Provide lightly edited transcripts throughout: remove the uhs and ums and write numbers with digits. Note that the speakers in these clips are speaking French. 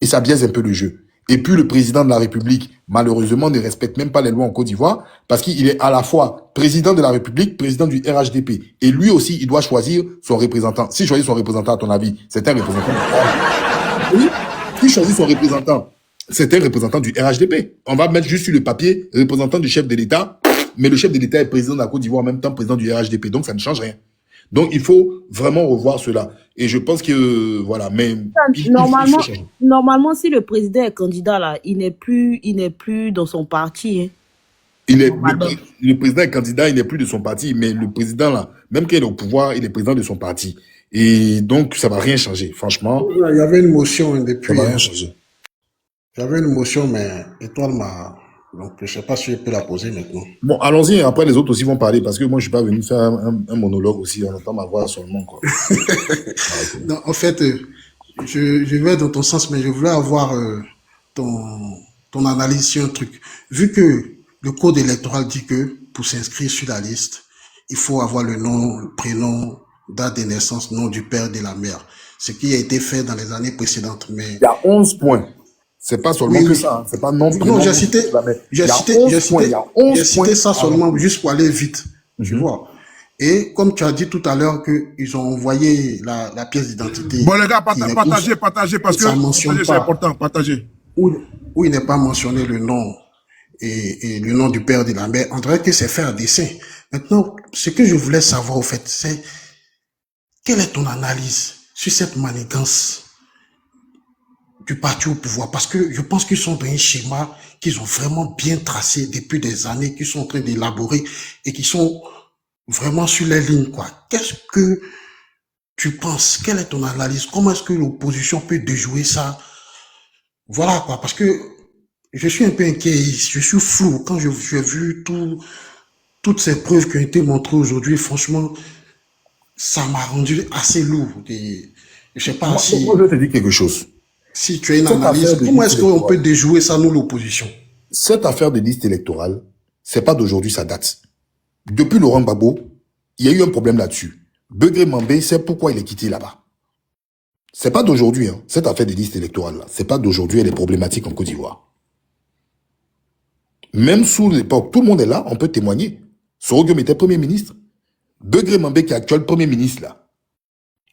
Et ça biaise un peu le jeu. Et puis le président de la République, malheureusement, ne respecte même pas les lois en Côte d'Ivoire parce qu'il est à la fois président de la République, président du RHDP. Et lui aussi, il doit choisir son représentant. S'il choisit son représentant, à ton avis, c'est un représentant. Oui, s'il choisit son représentant, c'est un représentant du RHDP. On va mettre juste sur le papier représentant du chef de l'État, mais le chef de l'État est président de la Côte d'Ivoire en même temps président du RHDP. Donc ça ne change rien. Donc il faut vraiment revoir cela. Et je pense que voilà, mais Normalement, normalement, si le président est candidat là, il n'est plus dans son parti. Hein. il est, Normalement. le président est candidat, il n'est plus de son parti, mais le président là, même qu'il est au pouvoir, il est président de son parti. Et donc ça va rien changer, franchement. Il y avait une motion Ça depuis. va rien changer. Il y avait une motion, mais Étoile m'a. Donc, je ne sais pas si je peux la poser maintenant. Bon, allons-y, après les autres aussi vont parler, parce que moi je suis pas venu faire un monologue aussi, on entend ma voix seulement, quoi. Non, en fait, je vais dans ton sens, mais je voulais avoir ton analyse sur un truc. Vu que le code électoral dit que pour s'inscrire sur la liste, il faut avoir le nom, le prénom, date de naissance, nom du père et de la mère. Ce qui a été fait dans les années précédentes. Mais Il y a 11 points. C'est pas seulement Oui, que oui. ça, hein. C'est pas non. non, j'ai cité ça seulement juste pour aller vite, tu vois. Et comme tu as dit tout à l'heure qu'ils ont envoyé la pièce d'identité. Bon, les gars, qui n'est- partagez, parce que ça mentionne c'est pas. important, partagez. Où il n'est pas mentionné le nom et le nom du père de la mère. On dirait que c'est fait à dessein. Maintenant, ce que je voulais savoir au fait, c'est quelle est ton analyse sur cette manigance du parti au pouvoir? Parce que je pense qu'ils sont dans un schéma qu'ils ont vraiment bien tracé depuis des années, qu'ils sont en train d'élaborer et qui sont vraiment sur les lignes, quoi. Qu'est-ce que tu penses? Quelle est ton analyse? Comment est-ce que l'opposition peut déjouer ça? Voilà, quoi. Parce que je suis un peu inquiet, je suis flou. Quand j'ai vu toutes ces preuves qui ont été montrées aujourd'hui, franchement, ça m'a rendu assez lourd. Et je sais pas Moi, si, je vais te dire quelque chose. si tu as une Cette analyse. affaire de Comment liste est-ce qu'on peut électorale. déjouer ça, nous, l'opposition? Cette affaire de liste électorale, c'est pas d'aujourd'hui, ça date. Depuis Laurent Gbagbo, il y a eu un problème là-dessus. Begré Mambé, c'est pourquoi il est quitté là-bas. C'est pas d'aujourd'hui, hein. Cette affaire de liste électorale là, c'est pas d'aujourd'hui, elle est problématique en Côte d'Ivoire. Même sous l'époque, tout le monde est là, on peut témoigner. Soro était Premier ministre. Begré Mambé, qui est actuel Premier ministre là,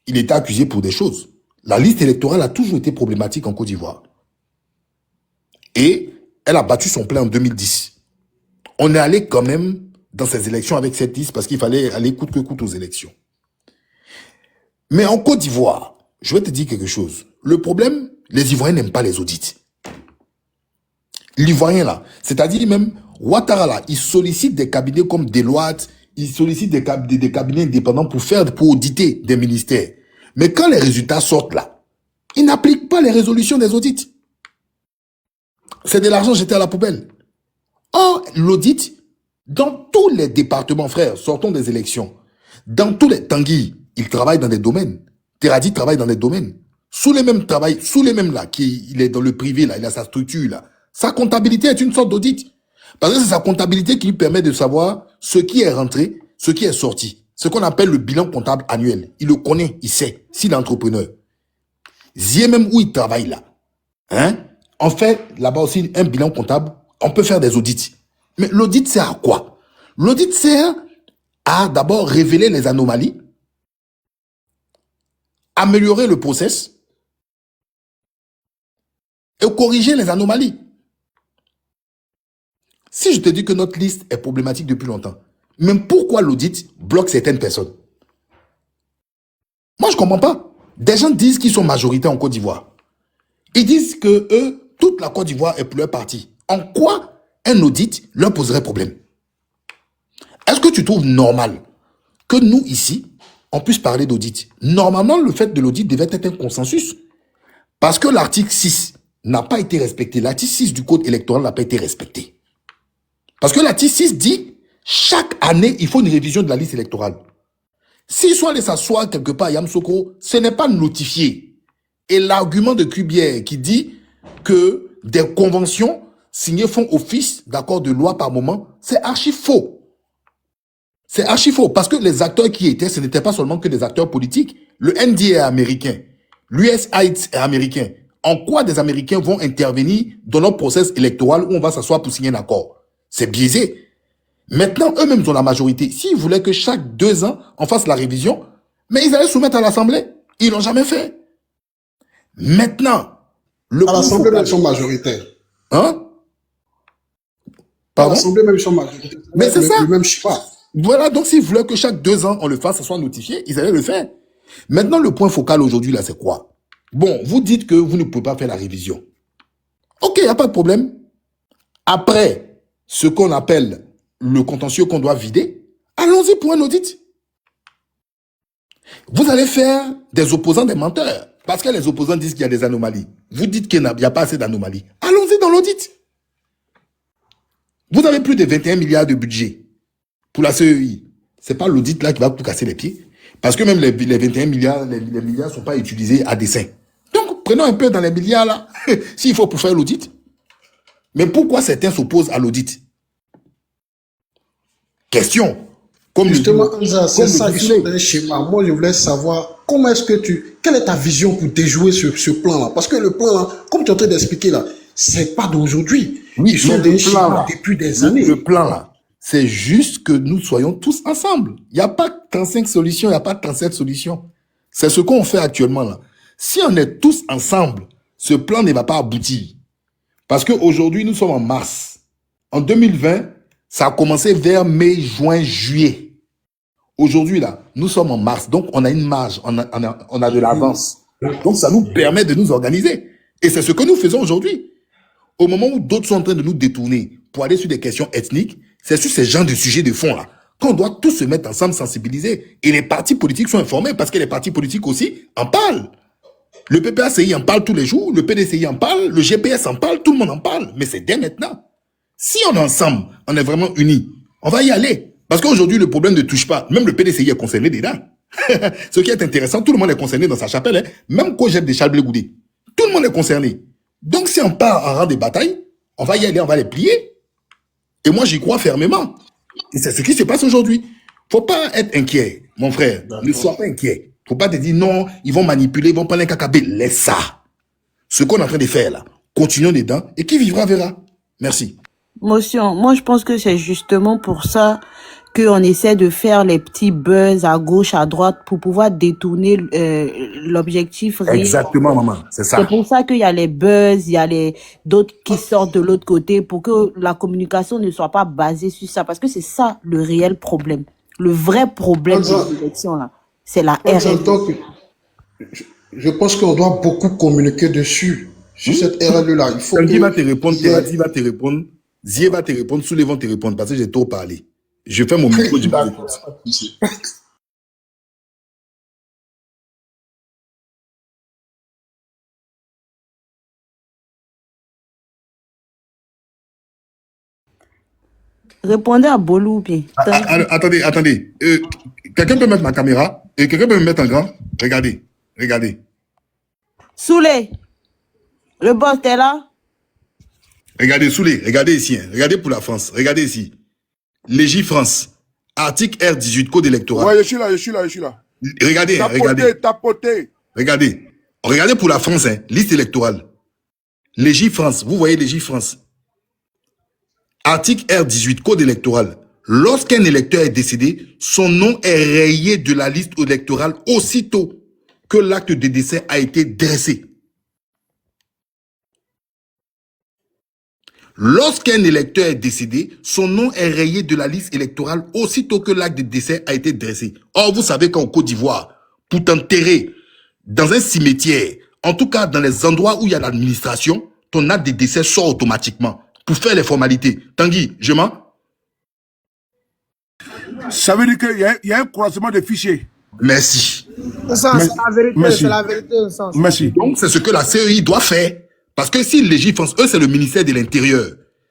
il était accusé pour des choses. La liste électorale a toujours été problématique en Côte d'Ivoire. Et elle a battu son plein en 2010. On est allé quand même dans ces élections avec cette liste parce qu'il fallait aller coûte que coûte aux élections. Mais en Côte d'Ivoire, je vais te dire quelque chose. Le problème, les Ivoiriens n'aiment pas les audits. L'Ivoirien là, c'est-à-dire même Ouattara là, il sollicite des cabinets comme Deloitte, il sollicite des cabinets indépendants pour auditer des ministères. Mais quand les résultats sortent là, ils n'appliquent pas les résolutions des audits. C'est de l'argent jeté à la poubelle. Or, l'audit, dans tous les départements, frères, sortons des élections, dans tous les Tanguy, il travaille dans des domaines. Teradi travaille dans des domaines. Sous les mêmes là, il est dans le privé là, il a sa structure là. Sa comptabilité est une sorte d'audit. Parce que c'est sa comptabilité qui lui permet de savoir ce qui est rentré, ce qui est sorti. Ce qu'on appelle le bilan comptable annuel. Il le connaît, il sait, s'il est entrepreneur. Zié même où il travaille là. Hein? On fait là-bas aussi un bilan comptable. On peut faire des audits. Mais l'audit sert à quoi? L'audit sert à d'abord révéler les anomalies, améliorer le process et corriger les anomalies. Si je te dis que notre liste est problématique depuis longtemps, même pourquoi l'audit bloque certaines personnes? Moi, je comprends pas. Des gens disent qu'ils sont majoritaires en Côte d'Ivoire. Ils disent que eux, toute la Côte d'Ivoire est pour leur parti. En quoi un audit leur poserait problème? Est-ce que tu trouves normal que nous, ici, on puisse parler d'audit? Normalement, le fait de l'audit devait être un consensus. Parce que l'article 6 n'a pas été respecté. L'article 6 du code électoral n'a pas été respecté. Parce que l'article 6 dit, chaque année, il faut une révision de la liste électorale. S'ils sont allés s'asseoir quelque part à Yamsoko, ce n'est pas notifié. Et l'argument de Cubière qui dit que des conventions signées font office d'accord de loi par moment, c'est archi faux. C'est archi faux. Parce que les acteurs qui étaient, ce n'étaient pas seulement que des acteurs politiques. Le NDA est américain. L'USAID est américain. En quoi des Américains vont intervenir dans notre process électoral où on va s'asseoir pour signer un accord? C'est biaisé. Maintenant, eux-mêmes ont la majorité. S'ils voulaient que chaque 2 ans, on fasse la révision, mais ils allaient soumettre à l'Assemblée. Ils l'ont jamais fait. Maintenant, À l'Assemblée, même, ils sont majoritaires. Hein? À Pardon? l'Assemblée, même, ils sont majoritaires. Mais c'est ça. Le même choix. Voilà, donc s'ils voulaient que chaque 2 ans, on le fasse, ça soit notifié, ils allaient le faire. Maintenant, le point focal aujourd'hui, là, c'est quoi? Bon, vous dites que vous ne pouvez pas faire la révision. Ok, il n'y a pas de problème. Après, ce qu'on appelle le contentieux qu'on doit vider, allons-y pour un audit. Vous allez faire des opposants des menteurs. Parce que les opposants disent qu'il y a des anomalies. Vous dites qu'il n'y a pas assez d'anomalies. Allons-y dans l'audit. Vous avez plus de 21 milliards de budget pour la CEI. C'est pas l'audit là qui va vous casser les pieds. Parce que même les 21 milliards, les milliards ne sont pas utilisés à dessein. Donc, prenons un peu dans les milliards là, s'il faut pour faire l'audit. Mais pourquoi certains s'opposent à l'audit? Question. Comme Justement, c'est ça, ils sont dans un schéma. Moi, je voulais savoir comment est-ce que quelle est ta vision pour déjouer ce plan-là? Parce que le plan-là, comme tu es en train d'expliquer là, c'est pas d'aujourd'hui. Oui, ils sont dans un schéma depuis des années. Le plan là, c'est juste que nous soyons tous ensemble. Il n'y a pas 35 solutions, il n'y a pas 37 solutions. C'est ce qu'on fait actuellement là. Si on est tous ensemble, ce plan ne va pas aboutir. Parce qu'aujourd'hui, nous sommes en mars. En 2020, ça a commencé vers mai, juin, juillet. Aujourd'hui, là, nous sommes en mars. Donc, on a une marge, on a de l'avance. Donc, ça nous permet de nous organiser. Et c'est ce que nous faisons aujourd'hui. Au moment où d'autres sont en train de nous détourner pour aller sur des questions ethniques, c'est sur ces genres de sujets de fond-là qu'on doit tous se mettre ensemble, sensibiliser. Et les partis politiques sont informés parce que les partis politiques aussi en parlent. Le PPACI en parle tous les jours, le PDCI en parle, le GPS en parle, tout le monde en parle. Mais c'est dès maintenant. Si on est ensemble, on est vraiment unis, on va y aller. Parce qu'aujourd'hui, le problème ne touche pas. Même le PDCI est concerné dedans. Ce qui est intéressant, tout le monde est concerné dans sa chapelle. Hein. Même Kojeb de Charles Blé-Goudé. Tout le monde est concerné. Donc, si on part en rang de bataille, on va y aller, on va les plier. Et moi, j'y crois fermement. Et c'est ce qui se passe aujourd'hui. Faut pas être inquiet, mon frère. Ne sois pas inquiet. Faut pas te dire non, ils vont manipuler, ils vont prendre un cacabé. Laisse ça. Ce qu'on est en train de faire là, continuons dedans et qui vivra verra. Merci. Motion, moi je pense que c'est justement pour ça qu'on essaie de faire les petits buzz à gauche, à droite pour pouvoir détourner l'objectif réel. Exactement, maman, c'est ça. C'est pour ça qu'il y a les buzz, il y a d'autres qui sortent de l'autre côté pour que la communication ne soit pas basée sur ça. Parce que c'est ça le réel problème. Le vrai problème de l'élection là, c'est la RN. Donc, je pense qu'on doit beaucoup communiquer dessus, sur cette RN-là. Il faut Tanguy va te répondre, Teradi va te répondre, Zié va te répondre, Soulé vont te répondre parce que j'ai trop parlé. Je fais mon micro du Répondez à Bolou bien. Attendez. Quelqu'un peut mettre ma caméra et quelqu'un peut me mettre en grand. Regardez. Soulé, le boss t'es là? Regardez, Soulé, regardez ici. Hein. Regardez pour la France. Regardez ici. Légis France. Article R18, code électoral. Ouais, je suis là. Regardez. Tapoter. Regardez pour la France, hein, liste électorale. Légis France, vous voyez Légis France. Article R18, code électoral. Lorsqu'un électeur est décédé, son nom est rayé de la liste électorale aussitôt que l'acte de décès a été dressé. Lorsqu'un électeur est décédé, son nom est rayé de la liste électorale aussitôt que l'acte de décès a été dressé. Or, vous savez qu'en Côte d'Ivoire, pour t'enterrer dans un cimetière, en tout cas dans les endroits où il y a l'administration, ton acte de décès sort automatiquement pour faire les formalités. Tanguy, je mens? Ça veut dire qu'il y a un croisement de fichiers. Merci. C'est la vérité. Merci. Donc, c'est ce que la CEI doit faire. Parce que si Légis France, eux, c'est le ministère de l'Intérieur.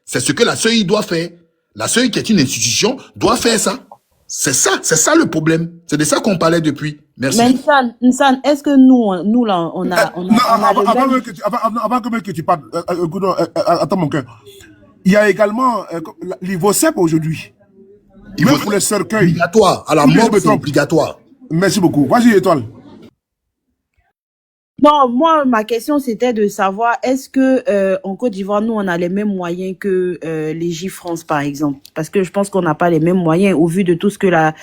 C'est ce que la CEI doit faire. La CEI, qui est une institution, doit faire ça. C'est ça le problème. C'est de ça qu'on parlait depuis. Merci. Mais Nsan, est-ce que nous là, on a Avant que tu parles, attends mon cœur. Il y a également l'IVOCEP aujourd'hui. Même pour les cercueils. Obligatoire. À la mort, c'est obligatoire. Merci beaucoup. Vas-y, Étoile. Non, moi, ma question, c'était de savoir, est-ce que en Côte d'Ivoire, nous, on a les mêmes moyens que les France, par exemple? Parce que je pense qu'on n'a pas les mêmes moyens au vu de tout ce que la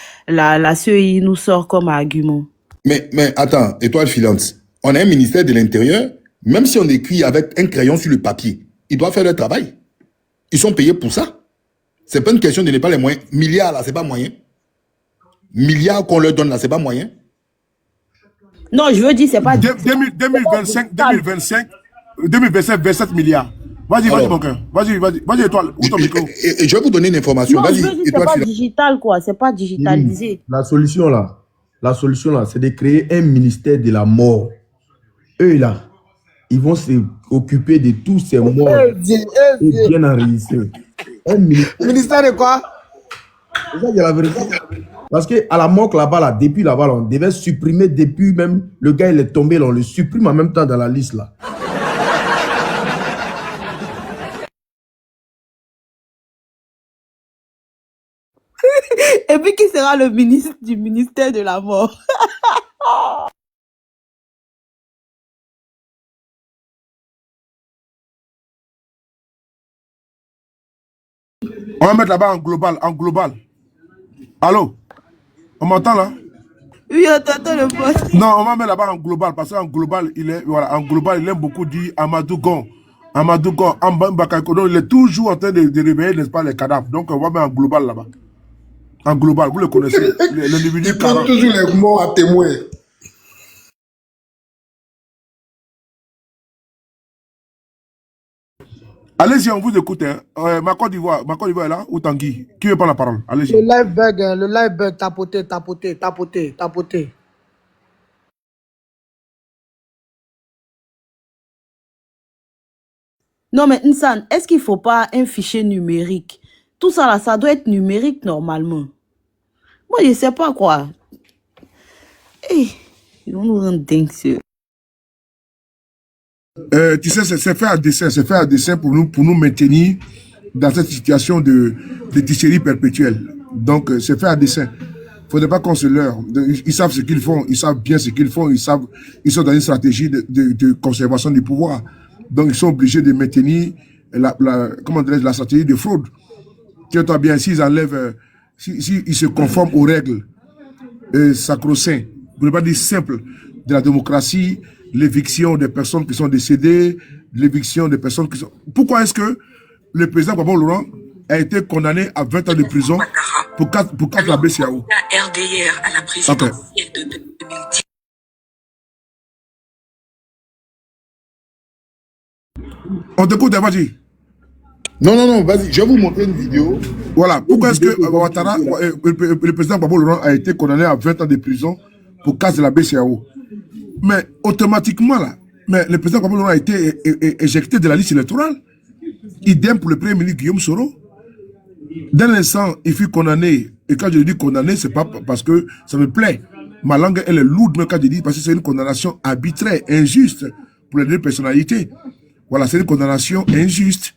CEI nous sort comme argument. Mais attends, étoile filante, on a un ministère de l'Intérieur, même si on écrit avec un crayon sur le papier, ils doivent faire leur travail. Ils sont payés pour ça. C'est pas une question de ne pas les moyens. Milliards, là, c'est pas moyen. Milliards qu'on leur donne, là, c'est pas moyen. Non, je veux dire, c'est pas... 2025, 27 milliards. Vas-y, mon cœur. Vas-y, étoile. Où ton micro? Et je vais vous donner une information. Non, je Vas-y, veux dire, c'est étoile pas filante. digital, quoi. C'est pas digitalisé. La solution là, c'est de créer un ministère de la mort. Eux là, ils vont s'occuper de tous ces morts et bien enregistrés. Un ministère. Ministère de quoi? C'est ça qui est la vérité. Parce qu'à la mort là-bas, là, depuis là-bas, là, on devait supprimer depuis même le gars il est tombé, là, on le supprime en même temps dans la liste là. Et puis, qui sera le ministre du ministère de la mort? On va mettre là-bas en global, Allô? On m'entend là? Oui, on t'entend le boss. Non, on va mettre là-bas en global, parce qu'en global, il aime beaucoup dire Amadou Gon. Amadou Gon, Mbakakodo, il est toujours en train de réveiller, n'est-ce pas, les cadavres. Donc, on va mettre en global là-bas. En global, vous le connaissez. L'individu Il prend 40. toujours les morts à témoin. Allez-y, on vous écoute. Hein. Ma Côte d'Ivoire est là, ou Tanguy? Qui veut prendre la parole? Allez-y. Le live bug, tapoter. Non, mais Nsan, est-ce qu'il faut pas un fichier numérique? Tout ça là, ça doit être numérique normalement. Moi, je sais pas quoi. Hey, ils vont nous rendre dingue, sûr. Tu sais, c'est fait à dessein pour nous maintenir dans cette situation de tricherie perpétuelle. Donc, c'est fait à dessein. Il ne faudrait pas qu'on se leurre. Ils savent ce qu'ils font, ils savent bien ce qu'ils font, ils sont dans une stratégie de conservation du pouvoir. Donc, ils sont obligés de maintenir la stratégie de fraude. Tiens-toi bien, s'ils enlèvent, s'ils se conforment aux règles sacro-saints, pour ne pas dire simples, de la démocratie, l'éviction des personnes qui sont décédées, l'éviction des personnes qui sont... Pourquoi est-ce que le président Gbagbo Laurent a été condamné à 20 ans de prison pour 4 la BCAO? RDR à la présidentielle de 2010. On t'écoute, vas-y. Non, vas-y, je vais vous montrer une vidéo. Voilà, pourquoi est-ce que Ouattara, le président Gbagbo Laurent a été condamné à 20 ans de prison pour casse de la BCAO? Mais automatiquement, là, le président Gbagbo Laurent a été éjecté de la liste électorale. Idem pour le premier ministre Guillaume Soro. Dès l'instant, il fut condamné. Et quand je dis condamné, c'est pas parce que ça me plaît. Ma langue, elle est lourde, mais quand je dis parce que c'est une condamnation arbitraire, injuste pour les deux personnalités. Voilà, c'est une condamnation injuste.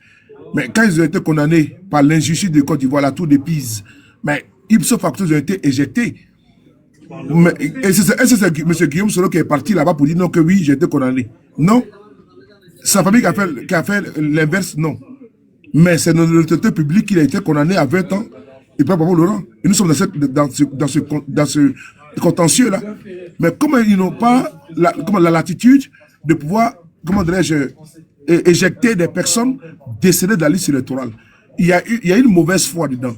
Mais quand ils ont été condamnés par l'injustice de Côte d'Ivoire, la tour de Pise, mais ipso facto, ils ont été éjectés. Et c'est M. Guillaume Soro qui est parti là-bas pour dire non, que oui, j'ai été condamné. Non. Sa famille qui a fait l'inverse, non. Mais c'est notre autorité publique qui a été condamné à 20 ans. Et pas Gbagbo Laurent. Et nous sommes dans ce contentieux-là. Mais comme ils n'ont pas la latitude de pouvoir, comment dirais-je, éjecter des personnes décédées de la liste électorale. Il y a une mauvaise foi dedans.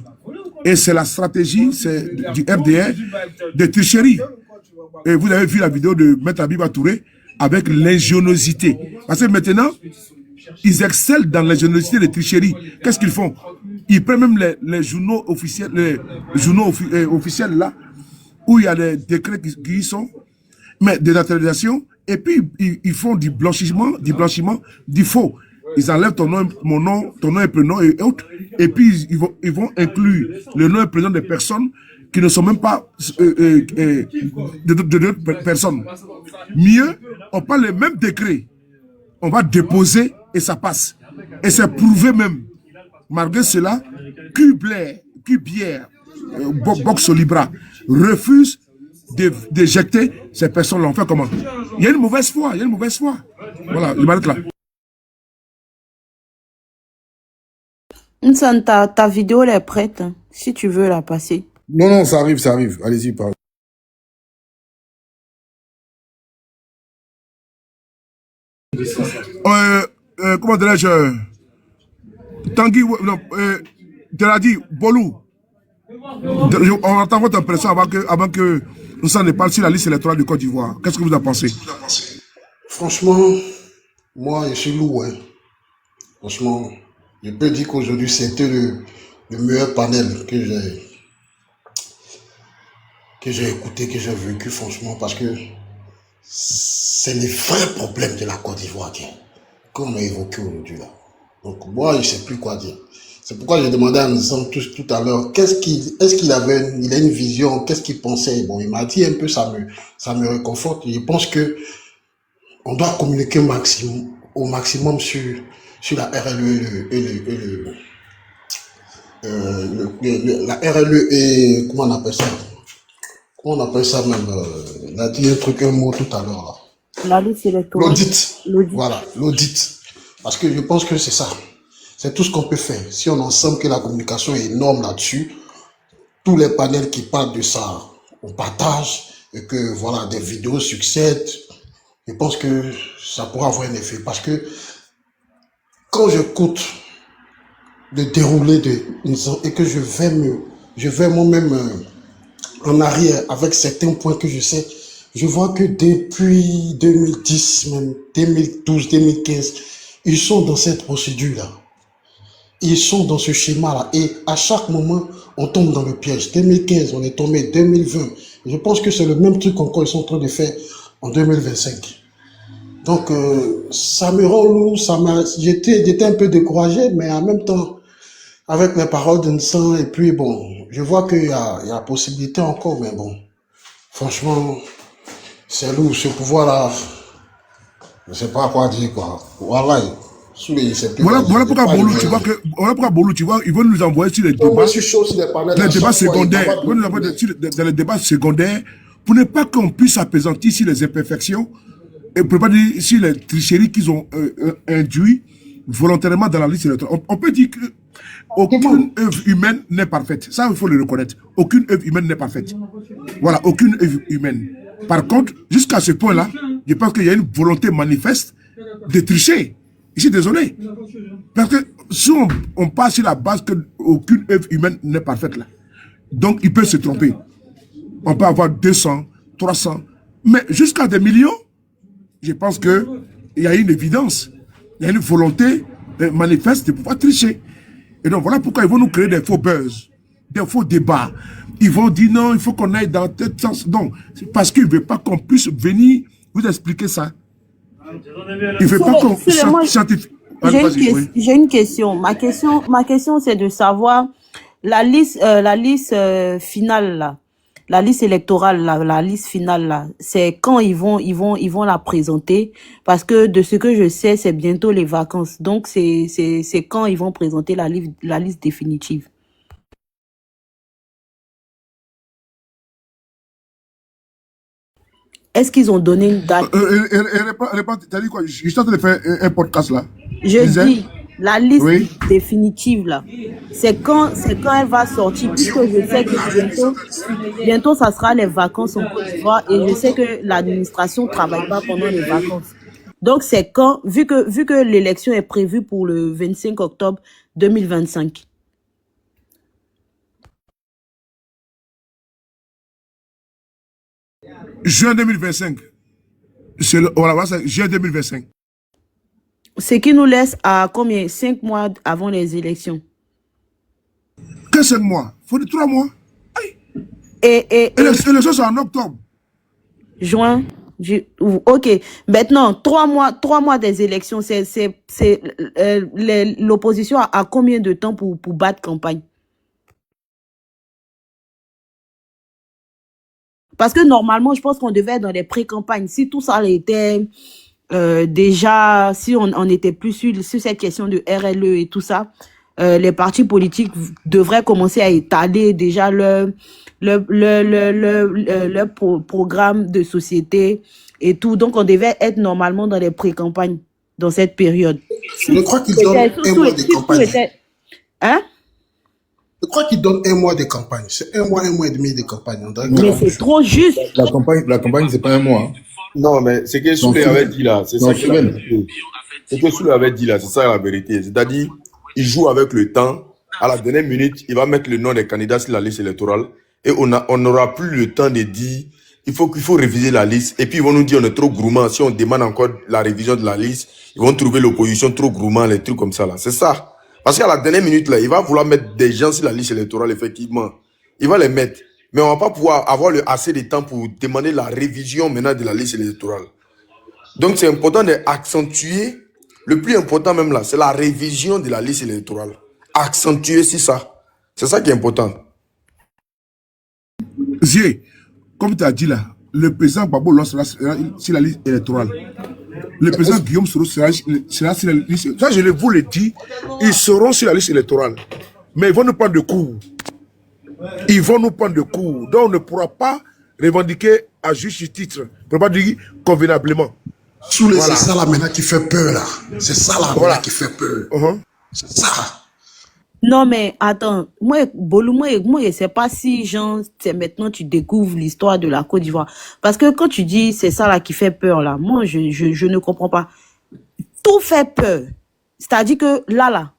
Et c'est la stratégie du RDR de tricherie. Et vous avez vu la vidéo de Maître Abiba Touré avec l'ingéniosité. Parce que maintenant, ils excellent dans l'ingéniosité de tricherie. Qu'est-ce qu'ils font? Ils prennent même les journaux officiels, officiels là, où il y a des décrets qui y sont, mais des naturalisations, et puis ils font du blanchiment, du faux. Ils enlèvent ton nom et prénom et autres, et puis ils vont inclure le nom et prénom des personnes qui ne sont même pas d'autres personnes. Mieux, on prend les mêmes décrets, on va déposer et ça passe. Et c'est prouvé même. Malgré cela, Q-Pierre, Box Libra refuse d'éjecter ces personnes-là. On fait comment? Il y a une mauvaise foi, il y a une mauvaise foi. Voilà, je m'arrête là. Nsan, ta vidéo elle est prête, hein, si tu veux la passer. Non, non, ça arrive, ça arrive. Allez-y, parle. Comment dirais-je? Tanguy, non, tu l'as dit, Bolou. On attend votre impression avant que nous s'en parle sur la liste électorale du Côte d'Ivoire. Qu'est-ce que vous en pensez? Franchement, moi, je suis lourd. Hein. Franchement, je peux dire qu'aujourd'hui, c'était le meilleur panel que j'ai écouté, que j'ai vécu, franchement, parce que c'est les vrais problèmes de la Côte d'Ivoire qu'on a évoqué aujourd'hui là. Donc moi, je ne sais plus quoi dire. C'est pourquoi j'ai demandé à Nzan tout à l'heure, est-ce qu'il avait il a une vision, qu'est-ce qu'il pensait. Bon, il m'a dit un peu, ça me réconforte. Je pense que on doit communiquer au maximum sur la RLE la RLE et comment on appelle ça? Comment on appelle ça même? Il a dit un mot tout à l'heure là. La liste électorale. L'audit. Voilà, l'audit. Parce que je pense que c'est ça. C'est tout ce qu'on peut faire. Si on ensemble que la communication est énorme là-dessus, tous les panels qui parlent de ça, on partage et que voilà, des vidéos succèdent. Je pense que ça pourra avoir un effet. Parce que quand j'écoute le déroulé de et que je vais moi-même en arrière avec certains points que je sais, je vois que depuis 2010, même 2012, 2015, ils sont dans cette procédure-là. Ils sont dans ce schéma-là. Et à chaque moment, on tombe dans le piège. 2015, on est tombé. 2020. Je pense que c'est le même truc encore ils sont en train de faire en 2025. Donc, ça me rend lourd. J'étais un peu découragé, mais en même temps, avec les paroles d'Insan, et puis bon, je vois qu'il y a possibilité encore, mais bon, franchement, c'est lourd. Ce pouvoir-là, je ne sais pas quoi dire, quoi. Voilà. Voilà pourquoi Bolou, tu vois, ils vont nous envoyer sur les débats secondaires. Ils vont nous envoyer dans les débats secondaires pour ne pas qu'on puisse apaisantir sur les imperfections et pour ne pas dire sur les tricheries qu'ils ont induit volontairement dans la liste électorale. On peut dire qu'aucune œuvre humaine n'est parfaite. Ça, il faut le reconnaître. Aucune œuvre humaine n'est parfaite. Voilà, aucune œuvre humaine. Par contre, jusqu'à ce point-là, je pense qu'il y a une volonté manifeste de tricher. Je suis désolé. Parce que si on part sur la base qu'aucune œuvre humaine n'est parfaite là, donc il peut se tromper. On peut avoir 200, 300, mais jusqu'à des millions, je pense qu'il y a une évidence, il y a une volonté manifeste de pouvoir tricher. Et donc voilà pourquoi ils vont nous créer des faux buzz, des faux débats. Ils vont dire non, il faut qu'on aille dans tel sens. Donc, c'est parce qu'ils ne veulent pas qu'on puisse venir vous expliquer ça. Il ne veut pas qu'on scientifique. J'ai une question. Ma question, c'est de savoir la liste finale là, la liste électorale là, la liste finale là, c'est quand ils vont la présenter, parce que de ce que je sais, c'est bientôt les vacances. Donc c'est quand ils vont présenter la liste définitive. Est-ce qu'ils ont donné une date? T'as dit quoi? Je suis en train de faire un podcast là. Je dis, la liste définitive là, c'est quand elle va sortir, puisque je sais que bientôt ça sera les vacances en Côte d'Ivoire et je sais que l'administration ne travaille pas pendant les vacances. Donc c'est quand, vu que l'élection est prévue pour le 25 octobre 2025. Juin 2025. Voilà, c'est juin 2025. Ce qui nous laisse à combien? 5 mois avant les élections. Que 5 mois? Il faut dire 3 mois. Et les élections sont en octobre. Juin. Ok. Maintenant, 3 mois des élections, l'opposition a combien de temps pour battre campagne? Parce que normalement, je pense qu'on devait être dans les pré-campagnes. Si tout ça était déjà, si on était plus sur cette question de RLE et tout ça, les partis politiques devraient commencer à étaler déjà leur programme de société et tout. Donc, on devait être normalement dans les pré-campagnes dans cette période. Je crois qu'ils donnent un mois de campagne. Hein? Je crois qu'ils donnent un mois de campagne. C'est un mois et demi de campagne. Mais c'est trop juste. La campagne, c'est pas un mois. Hein. Non, mais c'est que Souley avait dit là, c'est ça qu'il c'est que Souley avait dit là, c'est ça la vérité. C'est-à-dire, il joue avec le temps. À la dernière minute, il va mettre le nom des candidats sur la liste électorale et on n'aura plus le temps de dire qu'il faut réviser la liste. Et puis ils vont nous dire on est trop gourmand. Si on demande encore la révision de la liste, ils vont trouver l'opposition trop gourmand, les trucs comme ça là. C'est ça. Parce qu'à la dernière minute là, il va vouloir mettre des gens sur la liste électorale, effectivement. Il va les mettre. Mais on va pas pouvoir avoir assez de temps pour demander la révision maintenant de la liste électorale. Donc c'est important d'accentuer, le plus important même là, c'est la révision de la liste électorale. Accentuer, c'est ça. C'est ça qui est important. Zé, comme tu as dit là, le président Gbagbo Lon sera sur la liste électorale. Le président Guillaume Soro sera sur la liste. Ça, je vous le dis, ils seront sur la liste électorale. Mais ils vont nous prendre de cours. Ils vont nous prendre de cours. Donc, on ne pourra pas revendiquer à juste titre. On ne pourra pas dire convenablement. Voilà. C'est ça là maintenant qui fait peur là. C'est ça là maintenant qui fait peur. C'est ça. Non, mais attends, moi, je sais pas si, genre, c'est maintenant tu découvres l'histoire de la Côte d'Ivoire. Parce que quand tu dis c'est ça là qui fait peur là, moi, je ne comprends pas. Tout fait peur. C'est-à-dire que là,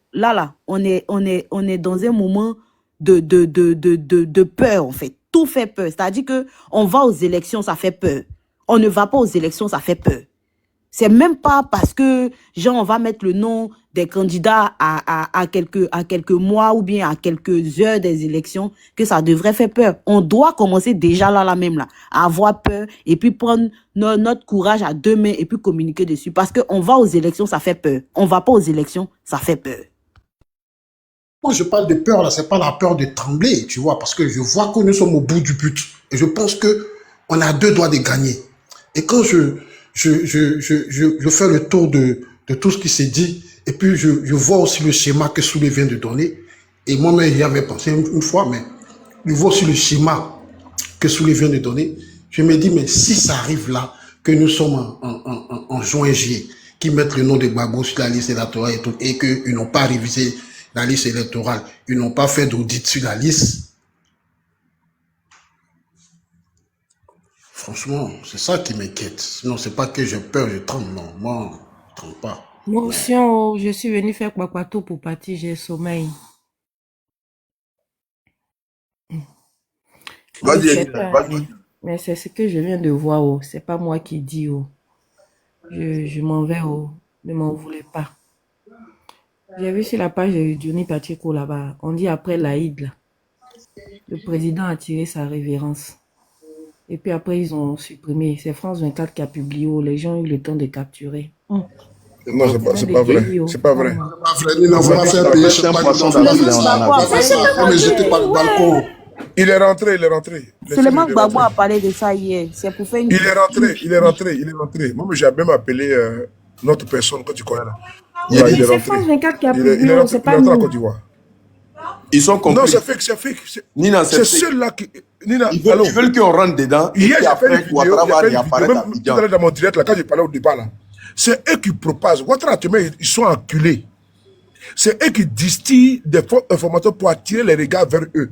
on est dans un moment de peur, en fait. Tout fait peur. C'est-à-dire que on va aux élections, ça fait peur. On ne va pas aux élections, ça fait peur. C'est même pas parce que, genre, on va mettre le nom des candidats à quelques mois ou bien à quelques heures des élections que ça devrait faire peur. On doit commencer déjà là même là, à avoir peur et puis prendre notre courage à deux mains et puis communiquer dessus. Parce qu'on va aux élections, ça fait peur. On va pas aux élections, ça fait peur. Moi, je parle de peur là, c'est pas la peur de trembler, tu vois, parce que je vois que nous sommes au bout du but. Et je pense que on a deux doigts de gagner. Et quand je fais le tour de tout ce qui s'est dit, et puis je vois aussi le schéma que Souley vient de donner, et moi-même j'y avais pensé une fois, mais je vois aussi le schéma que Souley vient de donner, je me dis, mais si ça arrive là, que nous sommes en juin-juillet, qui mettent le nom de Gbagbo sur la liste électorale et tout, et qu'ils n'ont pas révisé la liste électorale, ils n'ont pas fait d'audit sur la liste, franchement, c'est ça qui m'inquiète. Sinon, c'est pas que j'ai peur, je tremble, non. Moi, je tremble pas. Moi aussi, je suis venu faire Kwakwato pour partir, j'ai sommeil. Mais c'est ce que je viens de voir, oh. C'est pas moi qui dis, oh. Je m'en vais, oh. Ne m'en voulez pas. J'ai vu sur la page de Johnny Pacheco là-bas, on dit après l'Aïd, là, le président a tiré sa révérence. Et puis après, ils ont supprimé. C'est France 24 qui a publié, oh, les gens ont eu le temps de capturer. Non, c'est pas vrai. C'est pas vrai. Il n'a pas fait payer chaque Il est rentré. Seulement Gbagbo a parlé de ça hier. C'est pour faire une... Il est rentré. Moi, j'ai même appelé notre personne que tu connais là. C'est France 24 qui a publié, c'est pas nous. Côte d'Ivoire. Ils sont compris. Non, c'est fake. Nina, c'est ceux-là qui... Nina, ils veulent qu'on rentre dedans. Hier, j'ai fait une vidéo, même dans mon direct, là, quand j'ai parlé au départ, là, c'est eux qui propagent. Ouattara, ils sont enculés. C'est eux qui distillent des fausses informations pour attirer les regards vers eux.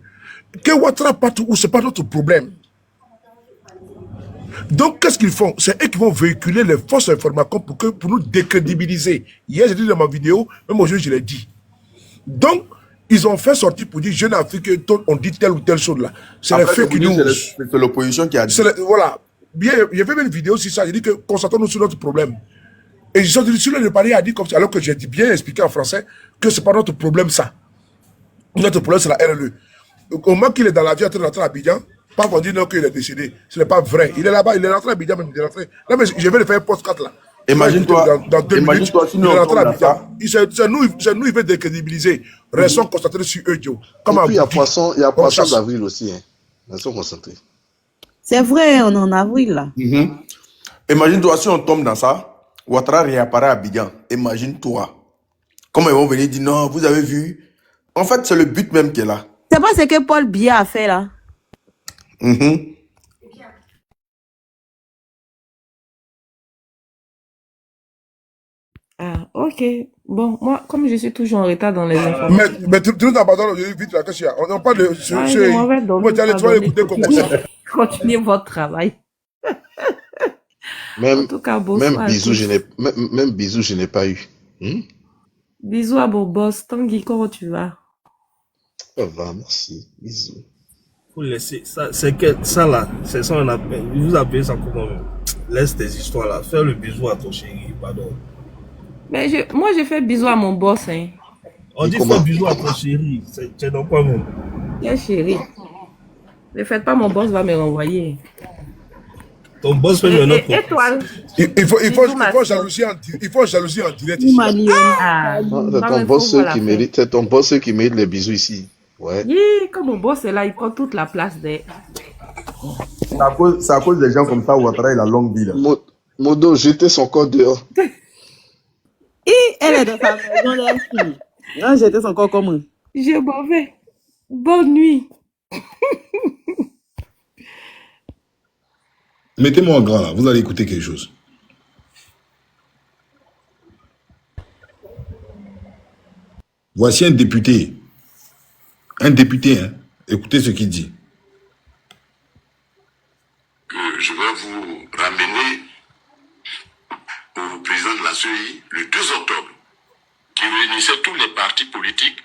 Que Ouattara parte où, c'est pas notre problème. Donc, qu'est-ce qu'ils font? C'est eux qui vont véhiculer les fausses informations pour nous décrédibiliser. Hier, j'ai dit dans ma vidéo, même aujourd'hui, je l'ai dit. Donc, ils ont fait sortir pour dire Jeune Afrique, on dit telle ou telle chose là. C'est les fake news. C'est l'opposition qui a dit. Voilà. Bien, il y avait une vidéo sur ça. Il dit que concentrons-nous sur notre problème. Et ils sont dit, sur le pari a dit comme ça, alors que j'ai bien expliqué en français que c'est pas notre problème ça. Notre problème c'est la RLE. Au moment qu'il est dans l'avion en train d'entrer à Abidjan, pas qu'on dit non qu'il est décédé. Ce n'est pas vrai. Il est là-bas, il est rentré à Abidjan même. Il est rentré. Là, mais je vais le faire un post-4 là. Imagine-toi, dans 2 minutes, il est rentré à Abidjan. C'est nous, il veut décrédibiliser. Restons concentrés sur eux, Joe. Comme il y a Poisson d'avril aussi. Hein. Restons concentrés. C'est vrai, on est en avril là. Imagine-toi si on tombe dans ça. Ouattara réapparaît à Abidjan. Imagine-toi. Comment ils vont venir dire non, vous avez vu, En fait, c'est le but même qui est là. C'est pas ce que Paul Biya a fait là. Mhm. Ah, ok. Bon, moi, comme je suis toujours en retard dans les informations, Mais tu nous abandonnes aujourd'hui vite là, qu'est-ce qu'il y a? On parle de ce. ouais, je m'en vais Tu dormir, vas pardonnez. l'écouter comment ça? Continuez votre travail. En Même, tout cas, même bonsoir à bisous, tous. même bisous, je n'ai pas eu. Bisous à mon boss. Tanguy, comment tu vas? Ça va, merci. Bisous. Faut laisser ça, c'est que ça là, c'est ça on appelle. Vous appelez ça comment? Laisse tes histoires là. Faire le bisou à ton chéri, pardon. Mais moi, je fais bisous à mon boss. Hein. On Et dit comment? faire bisou à ton chéri. C'est dans quoi mon? Quel chéri. Ne faites pas, mon boss va me renvoyer. Ton boss fait un autre. Et toi? Il faut Bisous, ma jalousie en direct ici. Ah, Non, c'est ton boss qui mérite, c'est ton boss qui mérite les bisous ici. Ouais. Comme mon boss est là, il prend toute la place des... C'est à cause des gens comme ça, Ouattara, il a longue vie. Là. Modo, jeter son corps dehors. Et elle est dans sa maison, elle fille. Non, j'étais encore comme. Je m'en vais. Bonne nuit. Mettez-moi en grand là, vous allez écouter quelque chose. Voici un député. Un député, hein. Écoutez ce qu'il dit. Je vais vous ramener au président de la CEI le 2 octobre, qui réunissait tous les partis politiques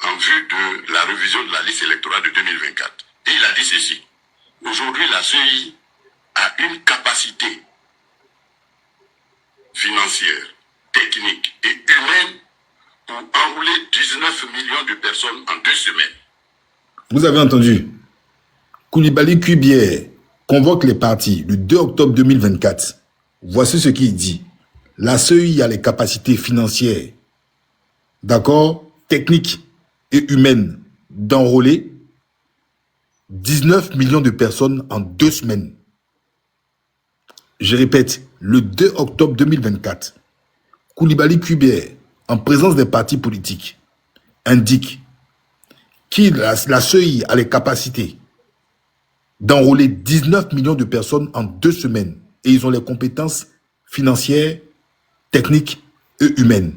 en vue de la révision de la liste électorale de 2024. Et il a dit ceci: aujourd'hui, la CEI a une capacité financière, technique et humaine pour enrouler 19 millions de personnes en 2 semaines. Vous avez entendu? Koulibaly Kubière convoque les partis le 2 octobre 2024. Voici ce qu'il dit. La CEI a les capacités financières, d'accord, techniques et humaines d'enrôler 19 millions de personnes en 2 semaines. Je répète, le 2 octobre 2024, Koulibaly Kubière, en présence des partis politiques, indique que la CEI a les capacités d'enrôler 19 millions de personnes en 2 semaines. Et ils ont les compétences financières, techniques et humaines.